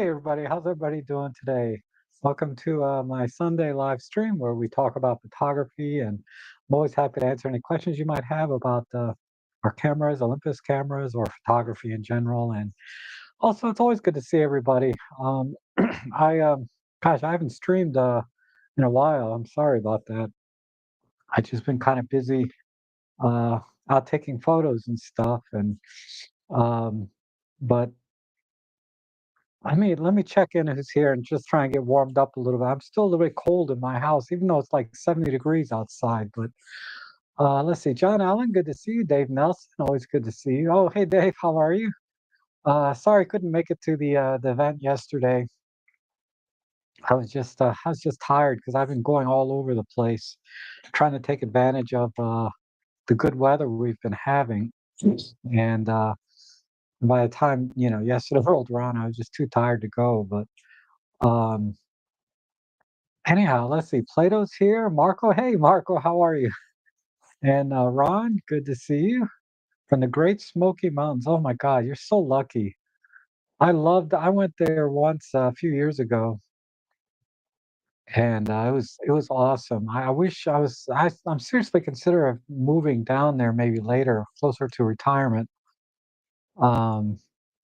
Hey everybody, how's everybody doing today? Welcome to my Sunday live stream where we talk about photography, and I'm always happy to answer any questions you might have about our cameras, Olympus cameras, or photography in general. And also, it's always good to see everybody. I gosh, I haven't streamed in a while. I'm sorry about that. I've just been kind of busy uh, out taking photos and stuff, and um, but let me check in who's here and just try and get warmed up a little bit. I'm still a little bit cold in my house, even though it's like 70 degrees outside. But let's see, John Allen, good to see you. Dave Nelson, always good to see you. Oh, hey Dave, how are you? Sorry, couldn't make it to the event yesterday. I was just tired because I've been going all over the place, trying to take advantage of the good weather we've been having. And by the time yesterday rolled around, I was just too tired to go. But um, anyhow, let's see. Plato's here. Marco, hey Marco, how are you? And Ron, good to see you from the Great Smoky Mountains. Oh my God, you're so lucky. I went there once a few years ago, and it was awesome. I wish I was. I'm seriously considering moving down there maybe later, closer to retirement. Um,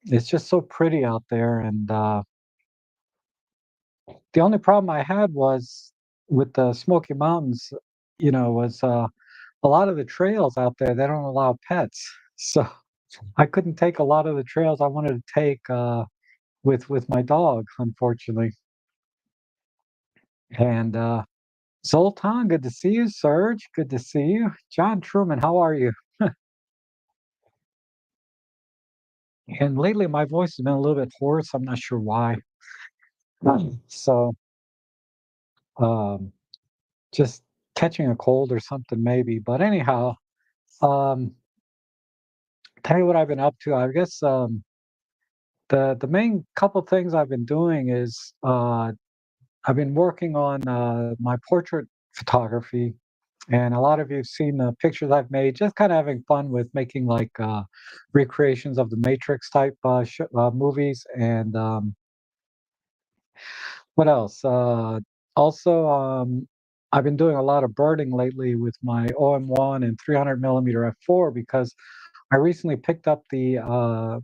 it's just so pretty out there, and the only problem I had was with the Smoky Mountains, was a lot of the trails out there, they don't allow pets. So I couldn't take a lot of the trails I wanted to take with my dog, unfortunately. And Zoltan, good to see you. Serge, good to see you. John Truman, how are you? And lately my voice has been a little bit hoarse. I'm not sure why. So um, just catching a cold or something maybe. But anyhow, um, tell you what I've been up to. I guess the main couple things I've been doing is I've been working on my portrait photography, and a lot of you've seen the pictures I've made. Just kind of having fun with making like recreations of the Matrix type movies, and what else? Also, I've been doing a lot of birding lately with my OM1 and 300 millimeter f4 because I recently picked up the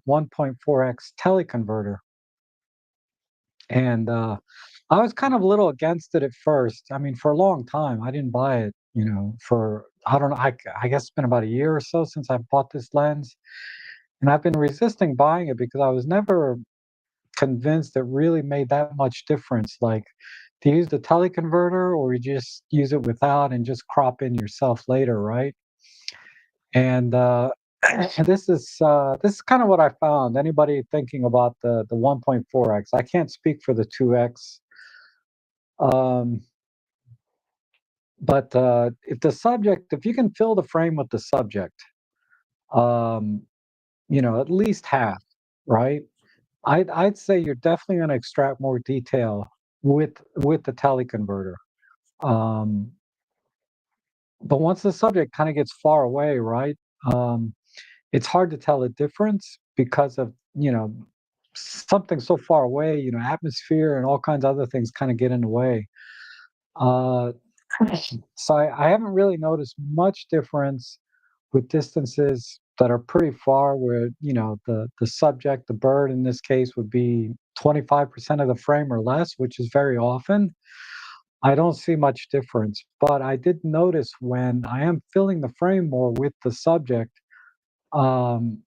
1.4x teleconverter, and I was kind of a little against it at first. I mean, for a long time, I didn't buy it. For I don't know. I guess it's been about a year or so since I bought this lens, and I've been resisting buying it because I was never convinced it really made that much difference. Like, to use the teleconverter, or you just use it without and just crop in yourself later, right? And this is kind of what I found. Anybody thinking about the 1.4x? I can't speak for the 2x. Um, but if you can fill the frame with the subject, um, at least half, right? I'd say you're definitely going to extract more detail with the teleconverter. Um, but once the subject kind of gets far away, right? Um, it's hard to tell a difference because of something so far away. Atmosphere and all kinds of other things kind of get in the way. Uh, so I haven't really noticed much difference with distances that are pretty far, where the subject, the bird in this case, would be 25% of the frame or less, which is very often. I don't see much difference, but I did notice when I am filling the frame more with the subject, um,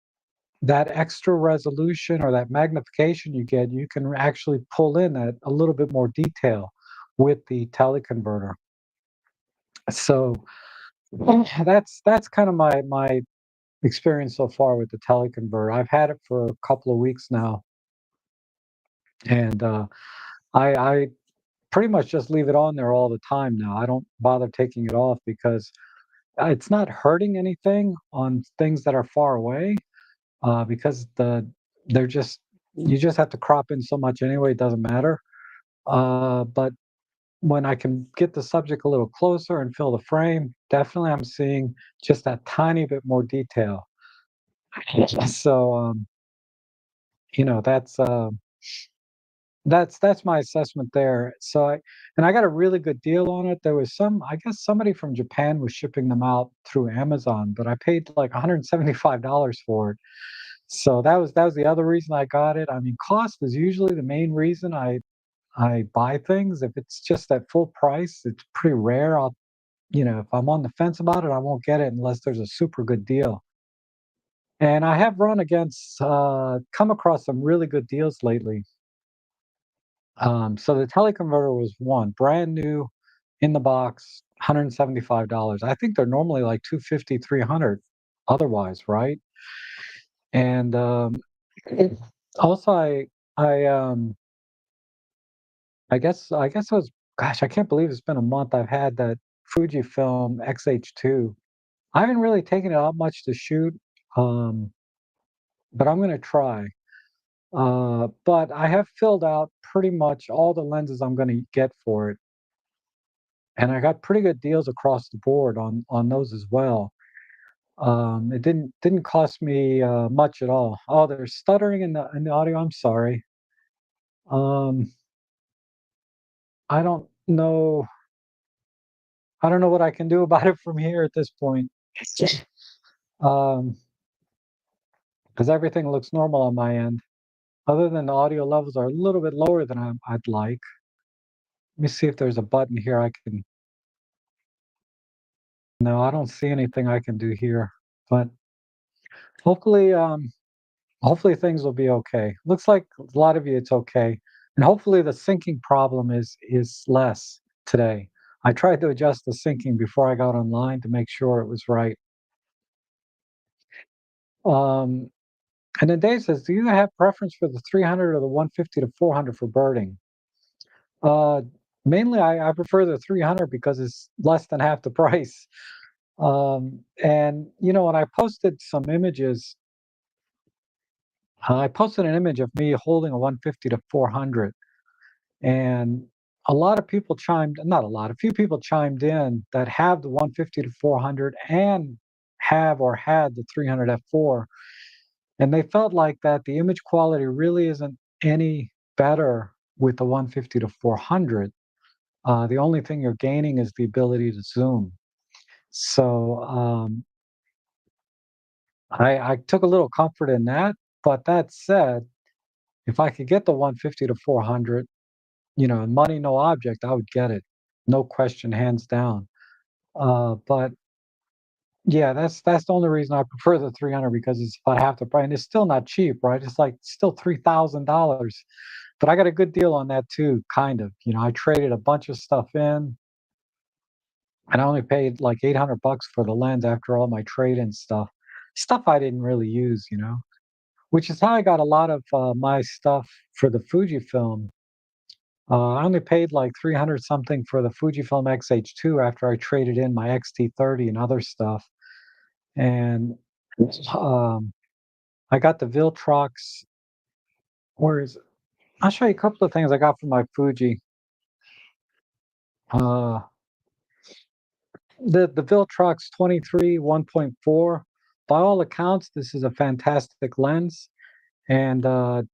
that extra resolution or that magnification you get, you can actually pull in a little bit more detail with the teleconverter. So that's kind of my experience so far with the teleconverter. I've had it for a couple of weeks now, and I pretty much just leave it on there all the time now. I don't bother taking it off because it's not hurting anything on things that are far away, because they're just you just have to crop in so much anyway, it doesn't matter. But when I can get the subject a little closer and fill the frame, definitely I'm seeing just that tiny bit more detail. So, you know, that's my assessment there. I got a really good deal on it. There was I guess somebody from Japan was shipping them out through Amazon, but I paid like $175 for it. So that was the other reason I got it. I mean, cost is usually the main reason I buy things. If it's just at full price, it's pretty rare. If I'm on the fence about it, I won't get it unless there's a super good deal. And I have come across some really good deals lately. So the teleconverter was one brand new in the box, $175. I think they're normally like 250, 300 otherwise, right? And also I guess it was, gosh, I can't believe it's been a month. I've had that Fujifilm X-H2. I haven't really taken it out much to shoot, um, but I'm gonna try. But I have filled out pretty much all the lenses I'm gonna get for it, and I got pretty good deals across the board on those as well. It didn't cost me much at all. Oh, there's stuttering in the audio. I'm sorry. Um, I don't know. I don't know what I can do about it from here at this point. Um, because everything looks normal on my end. Other than the audio levels are a little bit lower than I'd like. Let me see if there's a button here I can. No, I don't see anything I can do here. But hopefully, hopefully things will be okay. Looks like a lot of you it's okay, and hopefully the syncing problem is less today. I tried to adjust the syncing before I got online to make sure it was right. Um, and then Dave says, "Do you have preference for the 300 or the 150 to 400 for birding?" Uh, Mainly, I prefer the 300 because it's less than half the price. And when I posted an image of me holding a 150 to 400, and a lot of people not a lot, a few people chimed in that have the 150 to 400 and have or had the 300 f4, and they felt like that the image quality really isn't any better with the 150 to 400. The only thing you're gaining is the ability to zoom. So I took a little comfort in that. But that said, if I could get the 150 to 400, money no object, I would get it, no question, hands down. But yeah, that's the only reason I prefer the 300 because it's about half the price, and it's still not cheap, right? It's like still $3,000. But I got a good deal on that too, kind of. I traded a bunch of stuff in, and I only paid like 800 bucks for the lens after all my trade-in stuff I didn't really use, which is how I got a lot of my stuff for the Fujifilm. I only paid like 300 something for the Fujifilm X-H2 after I traded in my XT30 and other stuff. And um, I got the Viltrox. Where is it? I'll show you a couple of things I got from my Fuji. Uh, the Viltrox 23 1.4. By all accounts, this is a fantastic lens. And the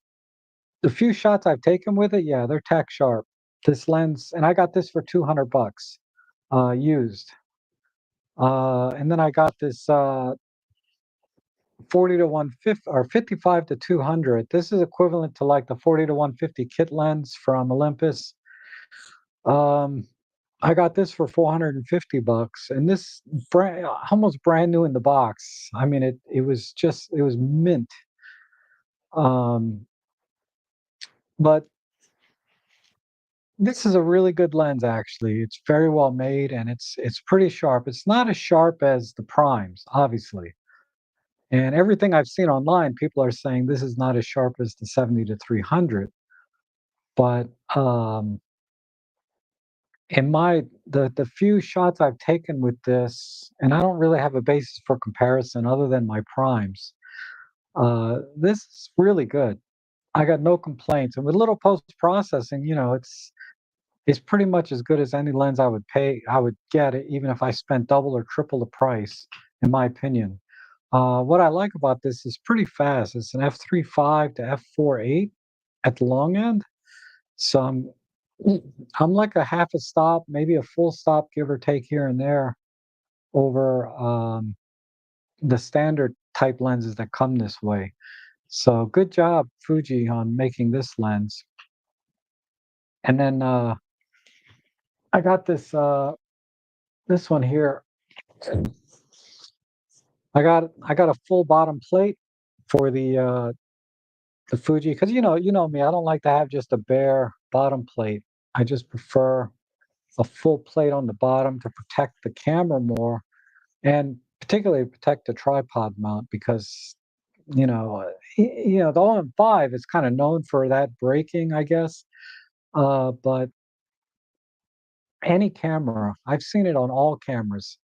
few shots I've taken with it, yeah, they're tack sharp. This lens, and I got this for 200 bucks used. And then I got this 40 to 150 or 55 to 200. This is equivalent to like the 40 to 150 kit lens from Olympus. Um, I got this for 450 bucks, and this almost brand new in the box. I mean, it was mint. Um, but this is a really good lens, actually. It's very well made, and it's pretty sharp. It's not as sharp as the primes, obviously, And everything I've seen online, people are saying this is not as sharp as the 70 to 300. But in the few shots I've taken with this, and I don't really have a basis for comparison other than my primes. This is really good. I got no complaints, and with little post processing, it's pretty much as good as any lens I would get it, even if I spent double or triple the price, in my opinion. What I like about this is pretty fast. It's an f3.5 to f4.8 at the long end. So I'm like a half a stop, maybe a full stop, give or take here and there, over the standard type lenses that come this way. So good job, Fuji, on making this lens. And then I got this one here. I got a full bottom plate for the Fuji, because you know me, I don't like to have just a bare bottom plate. I just prefer a full plate on the bottom to protect the camera more, and particularly protect the tripod mount, because the OM5 is kind of known for that breaking, I guess. But any camera, I've seen it on all cameras,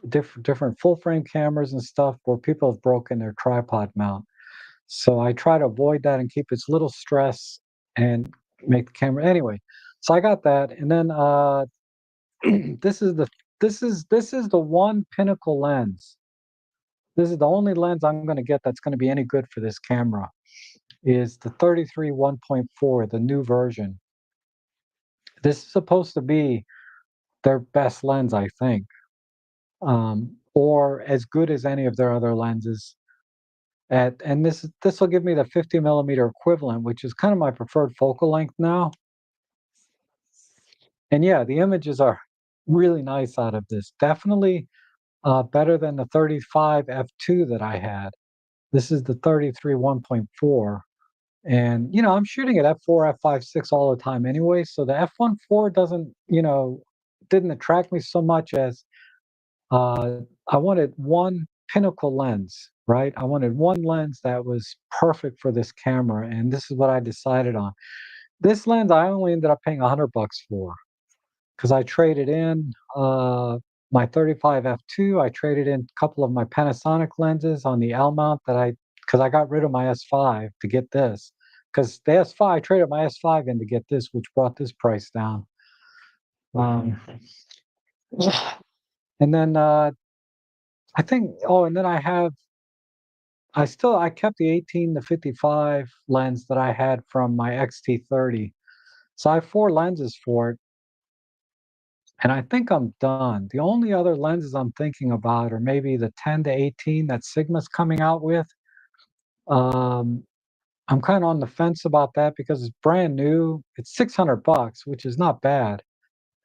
different full frame cameras and stuff where people have broken their tripod mount. So I try to avoid that and keep as little stress and make the camera anyway. So I got that, and then this is the this is the one pinnacle lens. This is the only lens I'm going to get that's going to be any good for this camera. Is the 33 1.4, the new version. This is supposed to be their best lens, I think, or as good as any of their other lenses. And this will give me the 50 millimeter equivalent, which is kind of my preferred focal length now. And yeah, the images are really nice out of this. Definitely better than the 35 f2 that I had. This is the 33 1.4. And I'm shooting at f4, f5, 6 all the time anyway. So the f1.4 didn't attract me so much as I wanted one pinnacle lens, right? I wanted one lens that was perfect for this camera, and this is what I decided on. This lens I only ended up paying $100 for, because I traded in my 35 f2. I traded in a couple of my Panasonic lenses on the L mount because I got rid of my S5 to get this. Because the S5, I traded my S5 in to get this, which brought this price down. Um, and then I think, oh, and then I kept the 18 to 55 lens that I had from my XT30. So I have four lenses for it, and I think I'm done. The only other lenses I'm thinking about are maybe the 10 to 18 that Sigma's coming out with. Um, I'm kind of on the fence about that because it's brand new. It's $600, which is not bad.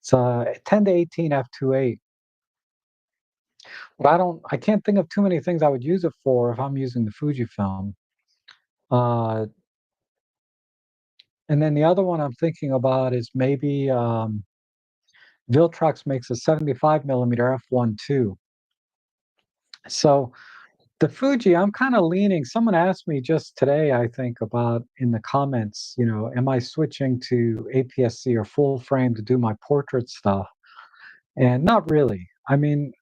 It's 10 to 18 f2.8. But I can't think of too many things I would use it for if I'm using the Fujifilm. Uh, and then the other one I'm thinking about is maybe Viltrox makes a 75 millimeter f1.2. So the Fuji, I'm kind of leaning. Someone asked me just today, I think, about in the comments, am I switching to APS-C or full frame to do my portrait stuff? And not really. I mean,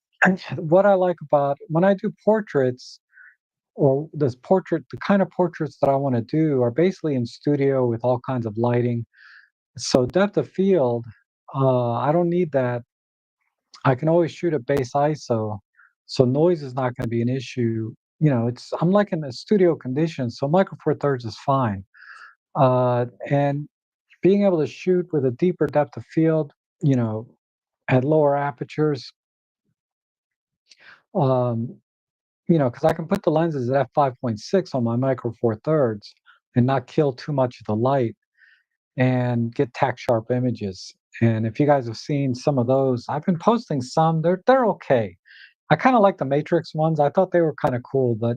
what I like about when I do portraits, or the kind of portraits that I want to do are basically in studio with all kinds of lighting. So depth of field, I don't need that. I can always shoot at base ISO, so noise is not going to be an issue. I'm like in a studio conditions, so Micro Four Thirds is fine. And being able to shoot with a deeper depth of field, you know, at lower apertures, um, because I can put the lenses at f5.6 on my Micro Four Thirds and not kill too much of the light and get tack sharp images. And if you guys have seen some of those, I've been posting some. They're okay. I kind of like the Matrix ones. I thought they were kind of cool, but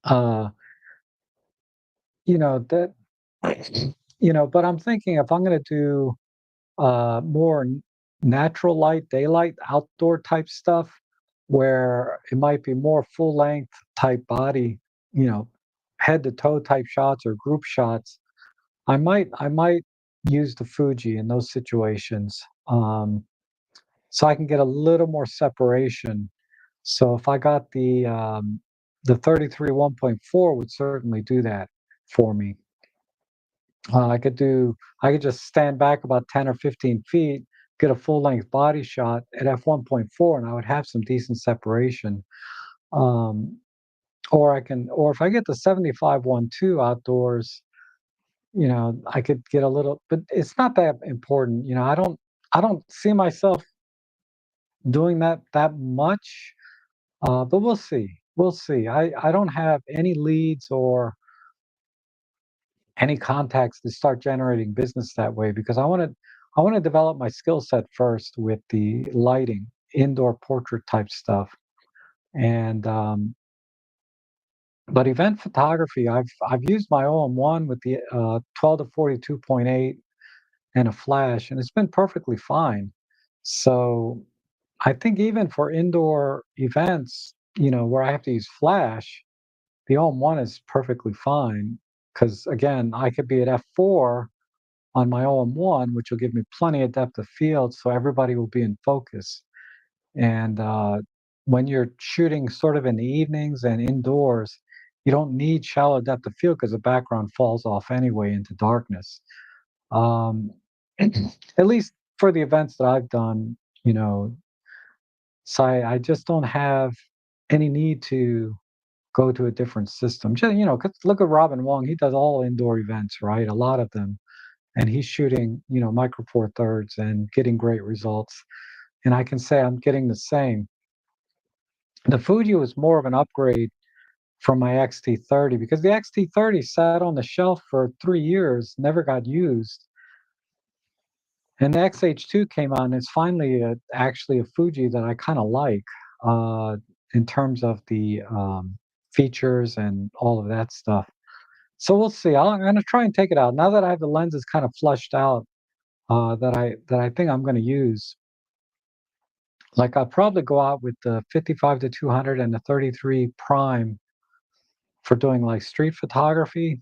uh, that but I'm thinking if I'm going to do more natural light, daylight, outdoor type stuff, where it might be more full length type body, you know, head to toe type shots or group shots, I might use the Fuji in those situations, so I can get a little more separation. So if I got the 33 1.4 would certainly do that for me. I could just stand back about 10 or 15 feet, get a full length body shot at f1.4, and I would have some decent separation. Um, or if I get the 75 1.2 outdoors, I could get a little, but it's not that important. I don't see myself doing that much. But we'll see. We'll see. I don't have any leads or any contacts to start generating business that way because I want to develop my skill set first with the lighting, indoor portrait type stuff. And but event photography, I've used my OM1 with the 12 to 42.8 and a flash, and it's been perfectly fine. So I think even for indoor events, where I have to use flash, the OM1 is perfectly fine because again, I could be at f4 on my OM1, which will give me plenty of depth of field, so everybody will be in focus. And when you're shooting sort of in the evenings and indoors, you don't need shallow depth of field because the background falls off anyway into darkness. Um, at least for the events that I've done, you know, so I just don't have any need to go to a different system. Just, 'cause look at Robin Wong, he does all indoor events, right? A lot of them. And he's shooting, micro four thirds and getting great results. And I can say I'm getting the same. The Fuji was more of an upgrade from my XT30 because the XT30 sat on the shelf for 3 years, never got used. And the XH2 came out, and it's finally actually a Fuji that I kind of like uh, in terms of the features and all of that stuff. So we'll see. I'm going to try and take it out now that I have the lenses kind of flushed out that I think I'm going to use. Like I'll probably go out with the 55 to 200 and the 33 prime for doing like street photography,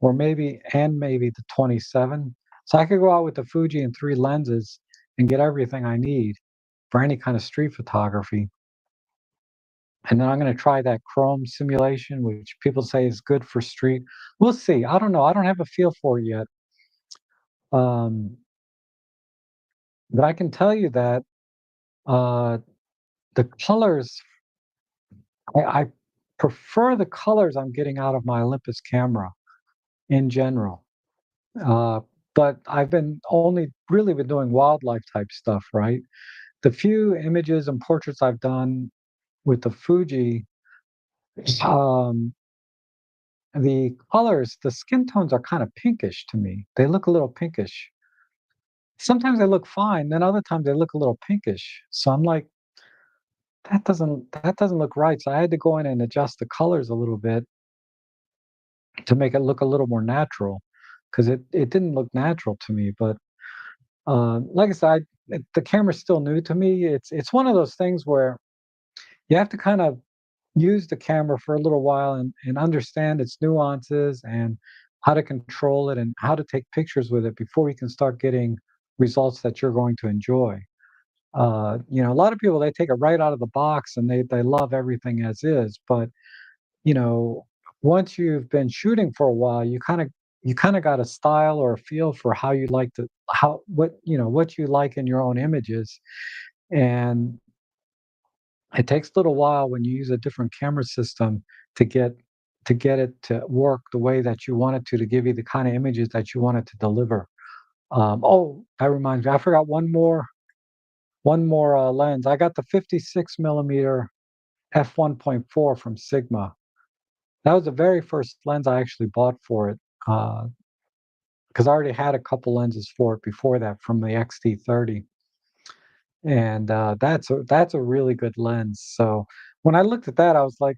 or maybe the 27. So I could go out with the Fuji and three lenses and get everything I need for any kind of street photography. And then I'm going to try that chrome simulation, which people say is good for street. We'll see. I don't know. I don't have a feel for it yet. Um, but I can tell you that uh, the colors, I prefer the colors I'm getting out of my Olympus camera in general. Uh, but I've been only really been doing wildlife type stuff, right? The few images and portraits I've done with the Fuji, um, the colors, the skin tones are kind of pinkish to me. They look a little pinkish. Sometimes they look fine, then other times they look a little pinkish. So I'm like, that doesn't look right. So I had to go in and adjust the colors a little bit to make it look a little more natural, because it didn't look natural to me. But like I said, the camera's still new to me. It's one of those things where you have to kind of use the camera for a little while and understand its nuances and how to control it and how to take pictures with it before you can start getting results that you're going to enjoy. A lot of people, they take it right out of the box and they love everything as is, but you know, once you've been shooting for a while, you kind of got a style or a feel for how you like to how what you like in your own images. And it takes a little while when you use a different camera system to get it to work the way that you want it to give you the kind of images that you want it to deliver. Oh, that reminds me, I forgot one more lens. I got the 56 millimeter f1.4 from Sigma. That was the very first lens I actually bought for it, because I already had a couple lenses for it before that from the XT30, and that's a really good lens. So when I looked at that, I was like,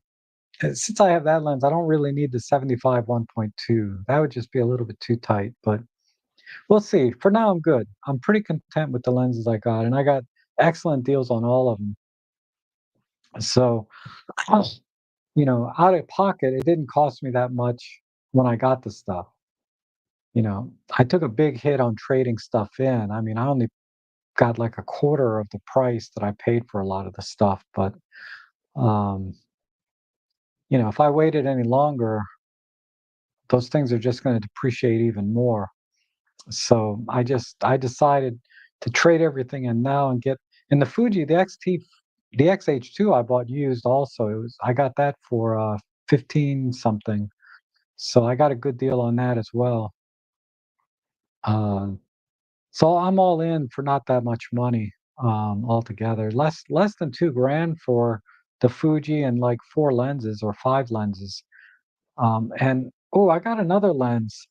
since I have that lens, I don't really need the 75 1.2. That would just be a little bit too tight, but we'll see. For now, I'm good. I'm pretty content with the lenses I got, and I got excellent deals on all of them. So, out of pocket, it didn't cost me that much when I got the stuff. I took a big hit on trading stuff in. I mean, I only got like a quarter of the price that I paid for a lot of the stuff, but um, if I waited any longer, those things are just going to depreciate even more. So I decided to trade everything in now and get in the Fuji the X-H2 I bought used also. I got that for 15 something. So I got a good deal on that as well. Uh, so I'm all in for not that much money altogether. Less than 2 grand for the Fuji and like 4 lenses or 5 lenses. And oh, I got another lens.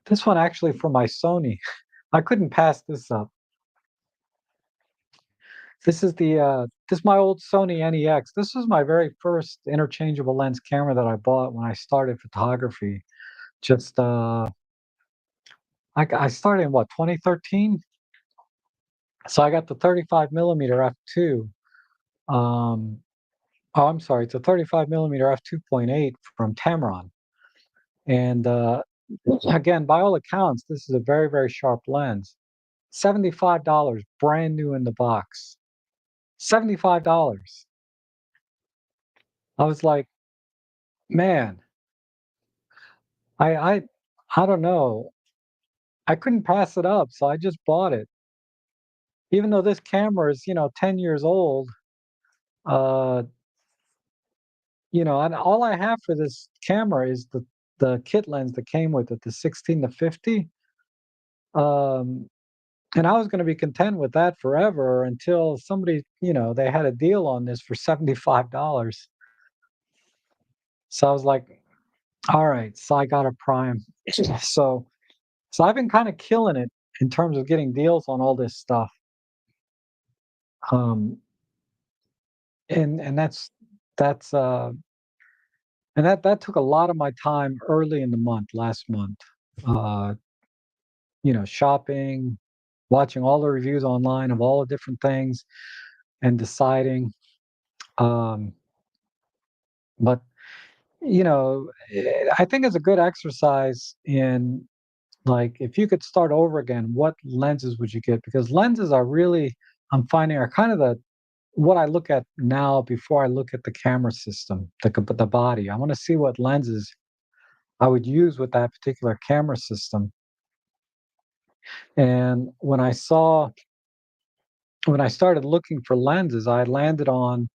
This one actually for my Sony. I couldn't pass this up. This is my old Sony NEX. This was my very first interchangeable lens camera that I bought when I started photography. Just I started in what 2013. So I got the 35 millimeter f2. Um, oh, I'm sorry, it's a 35 millimeter f2.8 from Tamron. And again, by all accounts, this is a very very sharp lens. $75, brand new in the box. $75. I was like, man, I I I don't know. I couldn't pass it up, so I just bought it. Even though this camera is, 10 years old, uh, and all I have for this camera is the kit lens that came with it, the 16 to 50. Um, and I was gonna be content with that forever until somebody, they had a deal on this for $75. So I was like, all right, so I got a prime. So so I've been kind of killing it in terms of getting deals on all this stuff. Um, and that's and that took a lot of my time early in the month, last month. Uh, shopping, watching all the reviews online of all the different things and deciding. Um, but I think it's a good exercise in like if you could start over again, what lenses would you get? Because lenses are really, I'm finding, are kind of what I look at now before I look at the camera system, the body. I want to see what lenses I would use with that particular camera system. And when I started looking for lenses, I landed on,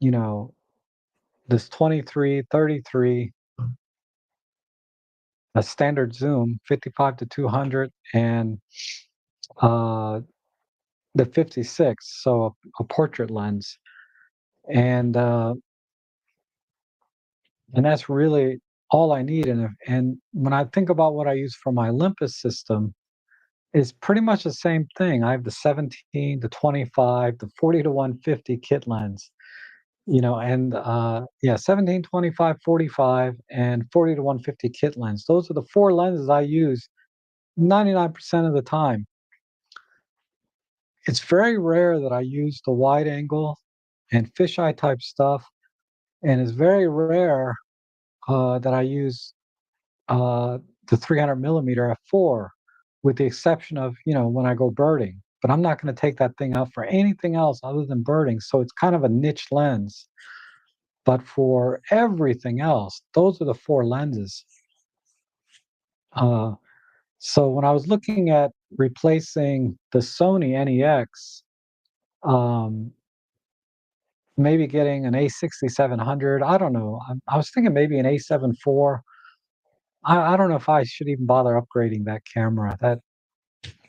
you know, this 23, 33, a standard zoom, 55 to 200, and uh, the 56, so a portrait lens. And and that's really all I need. And when I think about what I use for my Olympus system, it's pretty much the same thing. I have the 17, the 25, the 40 to 150 kit lens, and yeah, 17, 25, 45, and 40 to 150 kit lens. Those are the 4 lenses I use 99% of the time. It's very rare that I use the wide angle and fisheye type stuff, and it's very rare that I use uh, the 300 millimeter f4, with the exception of when I go birding. But I'm not going to take that thing out for anything else other than birding. So it's kind of a niche lens. But for everything else, those are the 4 lenses. Uh, so when I was looking at replacing the Sony NEX, um, maybe getting an A6700, I don't know. I was thinking maybe an A7 IV. I don't know if I should even bother upgrading that camera.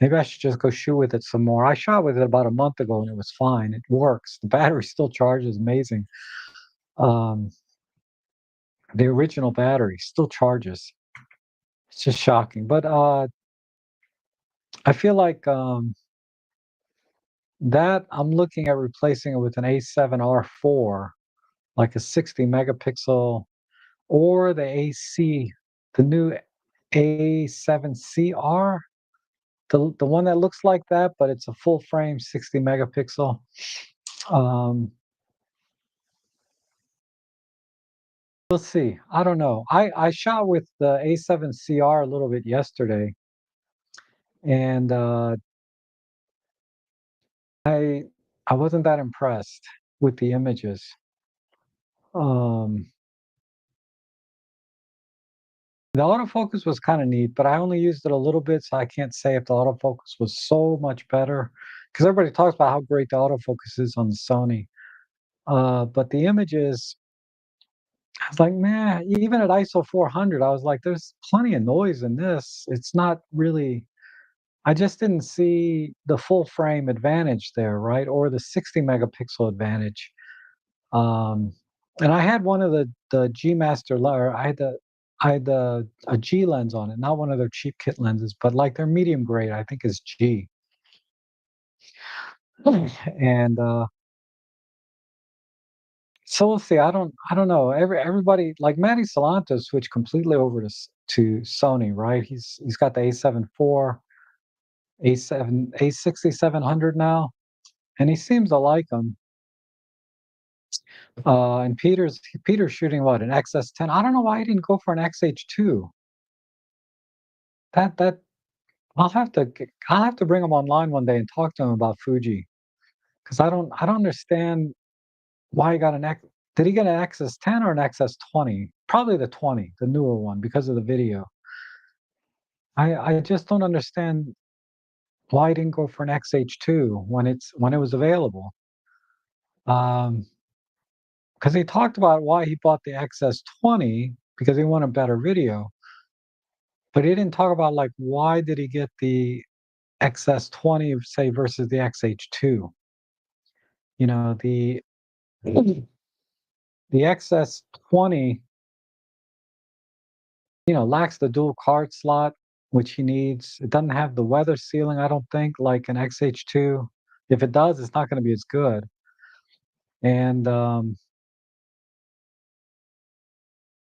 Maybe I should just go shoot with it some more. I shot with it about a month ago and it was fine. It works. The battery still charges amazing. Um, the original battery still charges. It's just shocking. But I feel like that I'm looking at replacing it with an A7R4, like a 60 megapixel, or the new A7CR. the one that looks like that, but it's a full frame 60 megapixel. Um, we'll see. I don't know. I shot with the A7CR a little bit yesterday, and I I wasn't that impressed with the images. Um, the autofocus was kind of neat, but I only used it a little bit, so I can't say if the autofocus was so much better. Because everybody talks about how great the autofocus is on the Sony. But the images, I was like, man, even at ISO 400, I was like, there's plenty of noise in this. It's not really. I just didn't see the full frame advantage there, right? Or the 60 megapixel advantage. Um, and I had one of the G Master or I had a G lens on it, not one of their cheap kit lenses, but like their medium grade, I think is G. And so we'll see. I don't know. Everybody like Manny Salanto switched completely over to Sony, right? He's got the A7 IV, A7, A6700 now, and he seems to like them. And Peter's shooting what, an XS10? I don't know why he didn't go for an XH2. That I'll have to bring him online one day and talk to him about Fuji, because I don't understand why he got an X. Did he get an XS10 or an XS20? Probably the 20, the newer one, because of the video. I just don't understand why he didn't go for an XH2 when it was available. Um, because he talked about why he bought the XS20 because he wanted better video, but he didn't talk about like why did he get the XS20 say versus the XH2. You know, the XS20, lacks the dual card slot, which he needs. It doesn't have the weather sealing, I don't think, like an XH2. If it does, it's not going to be as good. And